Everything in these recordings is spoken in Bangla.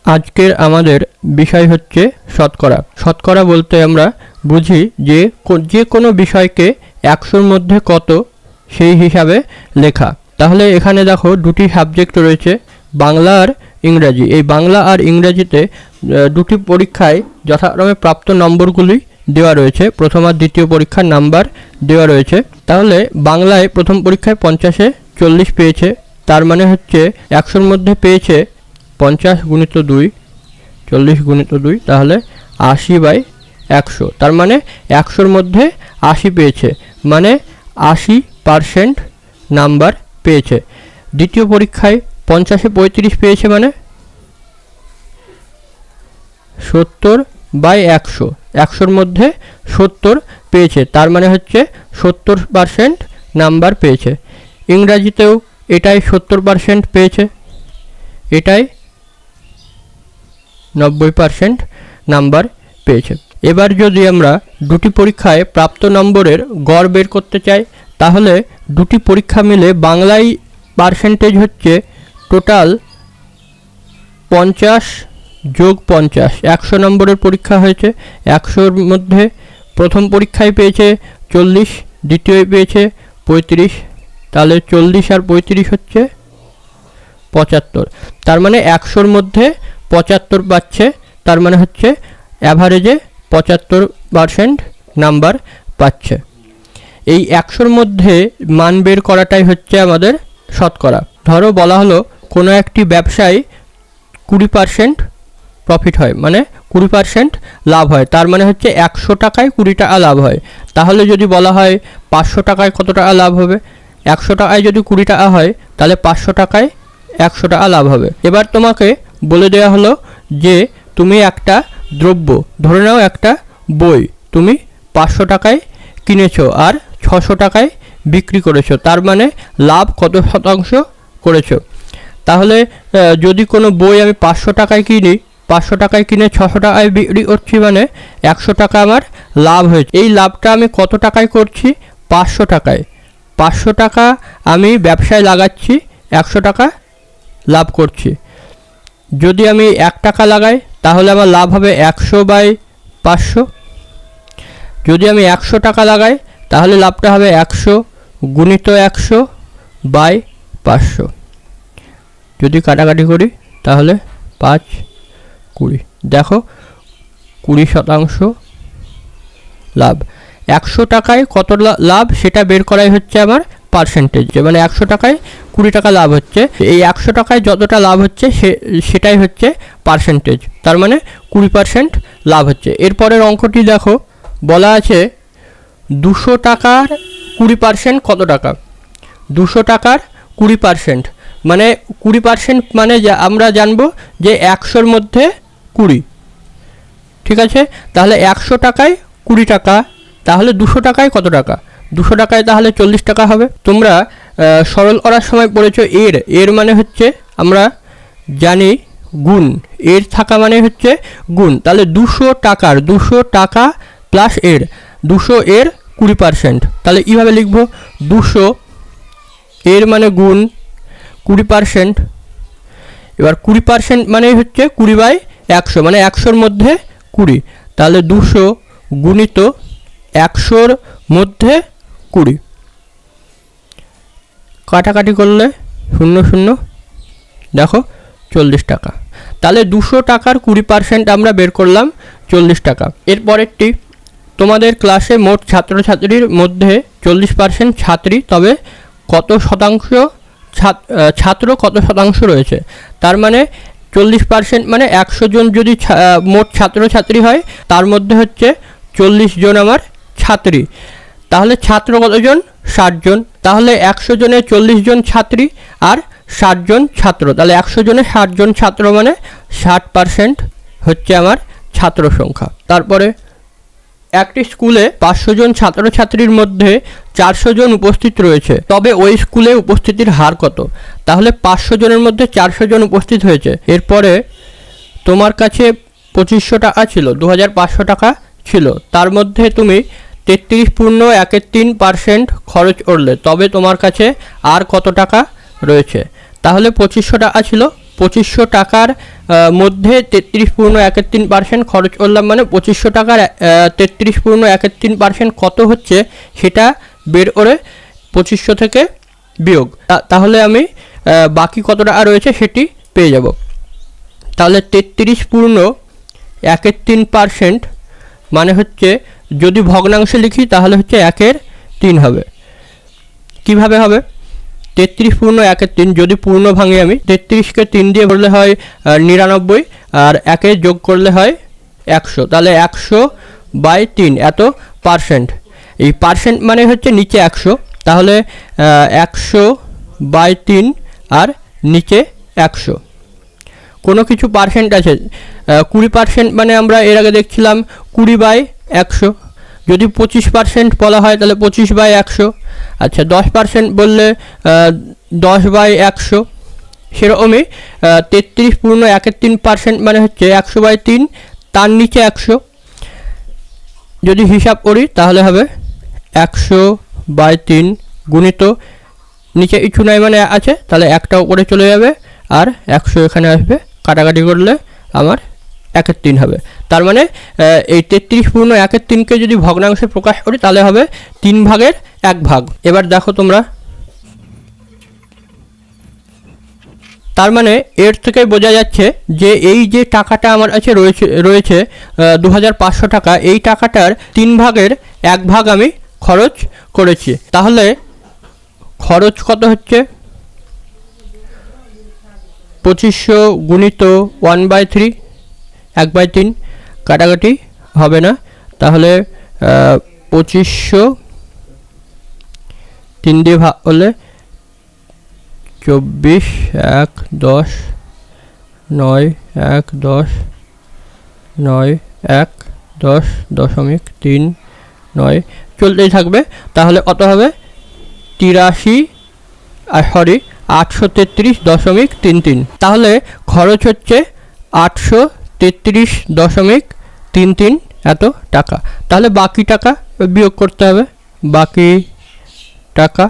আজকের আমাদের বিষয় হচ্ছে শতকরা। শতকরা বলতে আমরা বুঝি যে কোনো বিষয়কে 100-র মধ্যে কত সেই হিসাবে লেখা। তাহলে এখানে দেখো দুটি সাবজেক্ট রয়েছে, বাংলা আর ইংরাজি। এই বাংলা আর ইংরাজিতে দুটি পরীক্ষায় যথাক্রমে প্রাপ্ত নম্বরগুলি দেওয়া রয়েছে, প্রথম আর দ্বিতীয় পরীক্ষার নাম্বার দেওয়া রয়েছে। তাহলে বাংলায় প্রথম পরীক্ষায় 50-এ 40 পেয়েছে, তার মানে হচ্ছে 100-র মধ্যে পেয়েছে 50 গুণিত 2, 40 গুণিত 2, তাহলে 80/100। তার মানে 100-র মধ্যে 80 পেয়েছে, মানে 80% নাম্বার পেয়েছে। দ্বিতীয় পরীক্ষায় 50-এ 35 পেয়েছে, মানে 70/100। 100-র মধ্যে 70 পেয়েছে, তার মানে হচ্ছে 70% নাম্বার পেয়েছে। ইংরাজিতেও এটাই 70% পেয়েছে, এটাই 90% নাম্বার পেয়েছে। এবার যদি আমরা দুটি পরীক্ষায় প্রাপ্ত নম্বরের গড় বের করতে চাই, তাহলে দুটি পরীক্ষা মিলে বাংলায় পার্সেন্টেজ হচ্ছে টোটাল 50 যোগ 50। 100 নম্বরের পরীক্ষা হয়েছে, 100-র মধ্যে প্রথম পরীক্ষায় পেয়েছে 40, দ্বিতীয় পেয়েছে 35, তাহলে 40 আর 35 হচ্ছে 75। তার মানে 100-র মধ্যে 75 পাচ্ছে, তার মানে হচ্ছে অ্যাভারেজে 75% নাম্বার পাচ্ছে। এই 100-র মধ্যে মান বের করাটাই হচ্ছে আমাদের শতকরা। ধরো বলা হলো কোনো একটি ব্যবসায় 20% প্রফিট হয়, মানে 20% লাভ হয়, তার মানে হচ্ছে 100 টাকায় 20 টাকা লাভ হয়। তাহলে যদি বলা হয় 500 টাকায় কত টাকা লাভ হবে, 100 টাকায় যদি 20 টাকা হয়, তাহলে 500 টাকায় 100 টাকা লাভ হবে। এবার তোমাকে বলে দেওয়া হলো যে তুমি একটা দ্রব্য, ধরে নাও একটা বই, তুমি 500 টাকায় কিনেছো আর 600 টাকায় বিক্রি করেছো, তার মানে লাভ কত শতাংশ করেছো। তাহলে যদি কোনো বই আমি 500 টাকায় কিনি, 500 টাকায় কিনে 600 টাকায় বিক্রি করছি, মানে 100 টাকা আমার লাভ হয়েছে। এই লাভটা আমি কত টাকায় করছি? 500 টাকায়। 500 টাকা আমি ব্যবসায় লাগাচ্ছি, 100 টাকা লাভ করছি। যদি আমি 1 টাকা লাগাই, তাহলে আমার লাভ হবে 100/500। যদি আমি 100 টাকা লাগাই, তাহলে লাভটা হবে 100 গুণিত 100/500। যদি কাটাকাটি করি, তাহলে 5, 20, দেখো 20% লাভ। 100 টাকায় কত লাভ সেটা বের করাই হচ্ছে আমার পার্সেন্টেজ, মানে 100 টাকায় 20 টাকা লাভ হচ্ছে। এই 100 টাকায় যতটা লাভ হচ্ছে সেটাই হচ্ছে পার্সেন্টেজ, তার মানে 20% লাভ হচ্ছে। এরপরের অঙ্কটি দেখো, বলা আছে 200 টাকার 20% কত টাকা। 200 টাকার 20% মানে 20% মানে আমরা জানবো যে 100-র মধ্যে 20, ঠিক আছে। তাহলে 100 টাকায় 20 টাকা, তাহলে 200 টাকায় কত টাকা? 200 টাকায় তাহলে 40 টাকা হবে। তোমরা সরল করার সময় পড়েছো এর মানে হচ্ছে আমরা জানি গুণ, এর থাকা মানে হচ্ছে গুণ। তাহলে 200 টাকা প্লাস 200 এর 20%, তাহলে এইভাবে লিখবো 200 এর মানে গুণ 20%। এবার 20% মানে হচ্ছে 20/100, মানে 100-র মধ্যে 20, তাহলে 200 গুণিত 100-র মধ্যে 20। কাটাকাটি করলে 0 0, দেখো 40 টাকা। তাহলে 200 টাকার 20% আমরা বের করলাম 40 টাকা। এরপরেরটি, তোমাদের ক্লাসে মোট ছাত্রছাত্রীর মধ্যে 40% ছাত্রী, তবে কত শতাংশ ছাত্র কত শতাংশ রয়েছে। তার মানে 40% মানে 100 জন যদি মোট ছাত্রছাত্রী হয়, তার মধ্যে হচ্ছে 40 জন আমার ছাত্রী। তাহলে ছাত্র কতজন? 60 জন। তাহলে 100 জনে 40 জন ছাত্রী আর 60 জন ছাত্র, তাহলে 100 জনে 60 জন ছাত্র, মানে 60% হচ্ছে আমার ছাত্র সংখ্যা। তারপরে একটি স্কুলে 500 জন ছাত্রছাত্রীর মধ্যে 400 জন উপস্থিত রয়েছে, তবে ওই স্কুলে উপস্থিতির হার কত। তাহলে 500 জনের মধ্যে 400 জন উপস্থিত হয়েছে। এরপরে তোমার কাছে 2500 টাকা ছিল, 2500 টাকা ছিল, তার মধ্যে তুমি 33.13% খরচ করলে, তবে তোমার কাছে আর কত টাকা রয়েছে। তাহলে 2500 টাকা ছিল, 2500 টাকার মধ্যে 33.13% খরচ করলাম, মানে 2500 টাকার 33.13% কত হচ্ছে সেটা বের করে 2500 থেকে বিয়োগ, তাহলে আমি বাকি কত টাকা রয়েছে সেটি পেয়ে যাব। তাহলে 33.13% মানে হচ্ছে, যদি ভগ্নাংশে লিখি তাহলে হচ্ছে 1/3 হবে। কিভাবে হবে? 33.13 যদি পূর্ণ ভাঙি আমি, 33কে 3 দিয়ে ভরলে হয় 99, আর 1 যোগ করলে হয় 100, তাহলে 100/3 এত পার্সেন্ট। এই পার্সেন্ট মানে হচ্ছে নিচে 100, তাহলে 100/3 আর নিচে 100। কোনো কিছু পার্সেন্ট আছে, 20% মানে আমরা এর আগে দেখছিলাম 20/100। যদি 25% বলা হয় তাহলে 25/100। আচ্ছা, 10% বললে 10/100। সেরকমই 33.13% মানে হচ্ছে 100/3, তার নিচে 100। যদি হিসাব করি তাহলে হবে 100/3 গুণিত নিচে কিছু নাই মানে আছে, তাহলে একটা উপরে চলে যাবে আর 100 এখানে আসবে, কাটাকাটি করলে আমার 1/3 হবে। তার মানে এই 33.13কে যদি ভগ্নাংশে প্রকাশ করি তাহলে হবে 3/1। এবার দেখো তোমরা, তার মানে এর থেকে বোঝা যাচ্ছে যে এই যে টাকাটা আমার কাছে রয়েছে 2500 টাকা, এই টাকাটার 3/1 আমি খরচ করেছি। তাহলে খরচ কত হচ্ছে? 2500 গুণিত 1/3, 1/3, কাটাকাটি হবে না, তাহলে 2500 3 দিয়ে ভাগ করলে 24, 1, 10, 9, 1, 10, 9, 1, 10.39 চলতেই থাকবে। তাহলে কত হবে? 833.33। তাহলে খরচ হচ্ছে 833.33 এত টাকা। তাহলে বাকি টাকা বিয়োগ করতে হবে। বাকি টাকা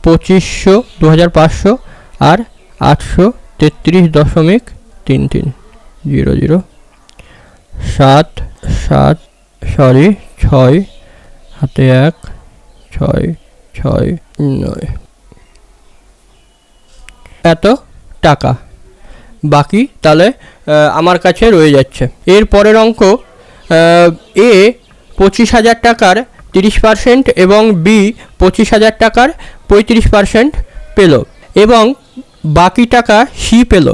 2500, 2500 আর 833.33 00 7 7 6 হাতে 1 6 6 9 এত টাকা বাকি তাহলে আমার কাছে রয়ে যাচ্ছে। এর পরের অঙ্ক, এ 25,000 টাকার 30% এবং বি 25,000 টাকার 35% পেল এবং বাকি টাকা সি পেল।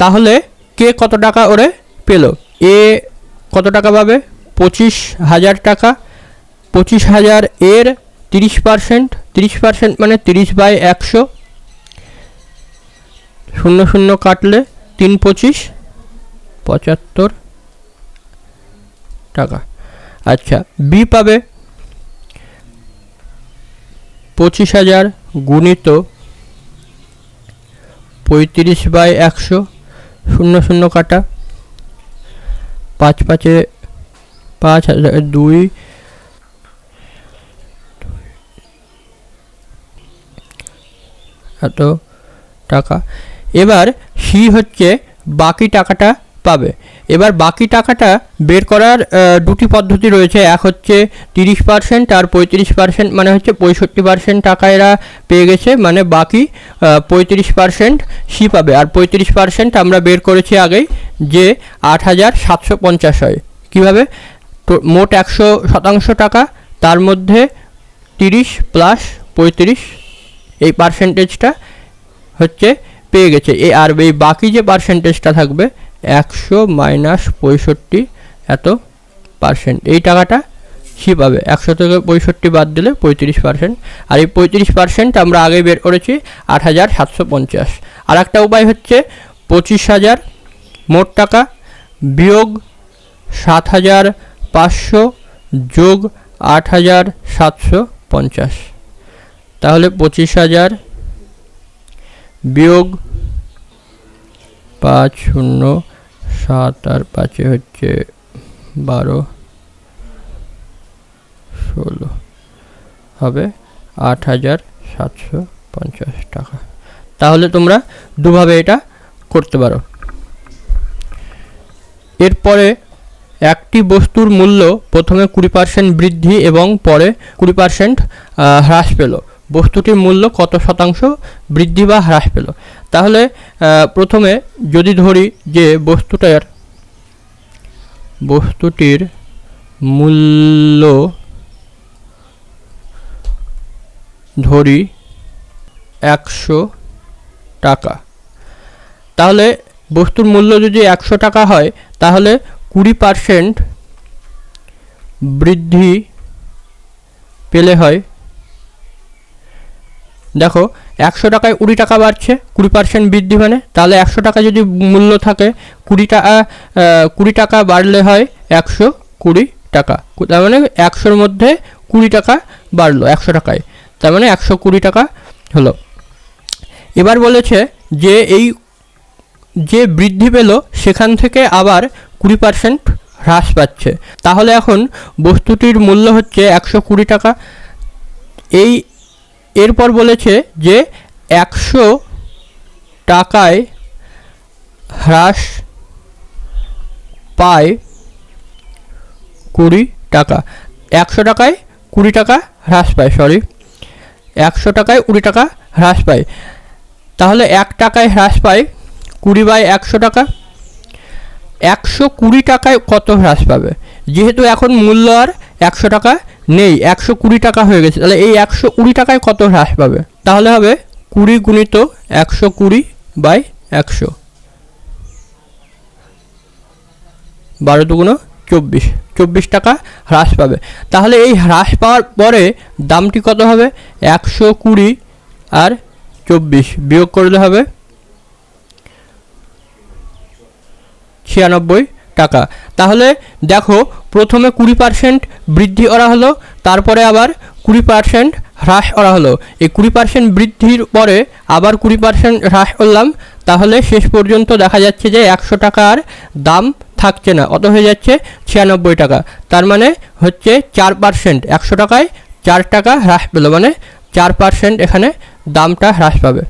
তাহলে কে কত টাকা ওরে পেল? এ কত টাকা পাবে? 25,000 টাকা। 25,000 এর 30%, 30% মানে 30/100, 0 0 কাটলে 3 25 75 টাকা। আচ্ছা, বি পাবে 25,000 গুণিত 35/100, 0 0 কাটা, 5 5 5 2 এত টাকা। এবার সি হচ্ছে বাকি টাকাটা পাবে। এবার বাকি টাকাটা বের করার দুটি পদ্ধতি রয়েছে। এক হচ্ছে 30% আর 35%, মানে হচ্ছে 65% টাকা এরা পেয়ে গেছে, মানে বাকি 35% সি পাবে। আর 35% আমরা বের করেছি আগেই যে 8,750 হয়। কীভাবে? তো মোট 100% টাকা, তার মধ্যে 30 প্লাস 35 এই পার্সেন্টেজটা হচ্ছে পেয়ে গেছে। আর এই বাকি যে পার্সেন্টেজটা থাকবে 100 মাইনাস 65 এত পার্সেন্ট, এই টাকাটা সি পাবে। 100 থেকে 65 বাদ দিলে 35%, আর এই 35% আমরা আগে বের করেছি 8,750। আর একটা উপায় হচ্ছে 25,000 মোট টাকা বিয়োগ 7,500 যোগ 8,750, তাহলে 25,000 বিয়োগ 5 0 7 আর 5 হচ্ছে 12 16 হবে 8,750 টাকা। তাহলে তোমরা দুভাবে এটা করতে পারো। এরপরে একটি বস্তুর মূল্য প্রথমে 20% বৃদ্ধি এবং পরে 20% হ্রাস পেল, বস্তুটির মূল্য কত শতাংশ বৃদ্ধি বা হ্রাস পেল? তাহলে প্রথমে যদি ধরি যে বস্তুটির মূল্য ধরি 100 টাকা, তাহলে বস্তুর মূল্য যদি 100 টাকা হয় তাহলে 20% বৃদ্ধি পেলে হয়, দেখো 100 টাকায় 20 টাকা বাড়ছে, 20% বৃদ্ধি মানে, তাহলে 100 টাকা যদি মূল্য থাকে 20 টাকা বাড়লে হয় 120 টাকা, তার মানে 100-র মধ্যে 20 টাকা বাড়লো 100 টাকায়, তার মানে 120 টাকা হলো। এবার বলেছে যে এই যে বৃদ্ধি পেল সেখান থেকে আবার 20% হ্রাস পাচ্ছে, তাহলে এখন বস্তুটির মূল্য হচ্ছে 120 টাকা। এরপর বলেছে যে 100 টাকায় হ্রাস পায় 20 টাকা, 100 টাকায় 20 টাকা হ্রাস পায়, 100 টাকায় 20 টাকা হ্রাস পায়, তাহলে 1 টাকায় হ্রাস পায় 20/100 টাকা। 120 টাকায় কত হ্রাস পাবে? যেহেতু এখন মূল্য আর 100 টাকা নেই, 120 টাকা হয়ে গেছে, তাহলে এই 120 টাকায় কত হ্রাস পাবে? তাহলে হবে 20 গুণিত 120/100, 12 দুগুণ 24, 24 টাকা হ্রাস পাবে। তাহলে এই হ্রাস পাওয়ার পরে দামটি কত হবে? 120 আর 24 বিয়োগ করলে হবে 96 টাকা। তাহলে দেখো প্রথমে 20% বৃদ্ধি করা হলো, তারপরে আবার 20% হ্রাস করা হলো, এই 20% বৃদ্ধির পরে আবার 20% হ্রাস করলাম, তাহলে শেষ পর্যন্ত দেখা যাচ্ছে যে 100 টাকার দাম থাকছে না, অত হয়ে যাচ্ছে 96 টাকা, তার মানে হচ্ছে 4%, 100 টাকায় 4 টাকা হ্রাস পেল, মানে 4% এখানে দামটা হ্রাস পাবে।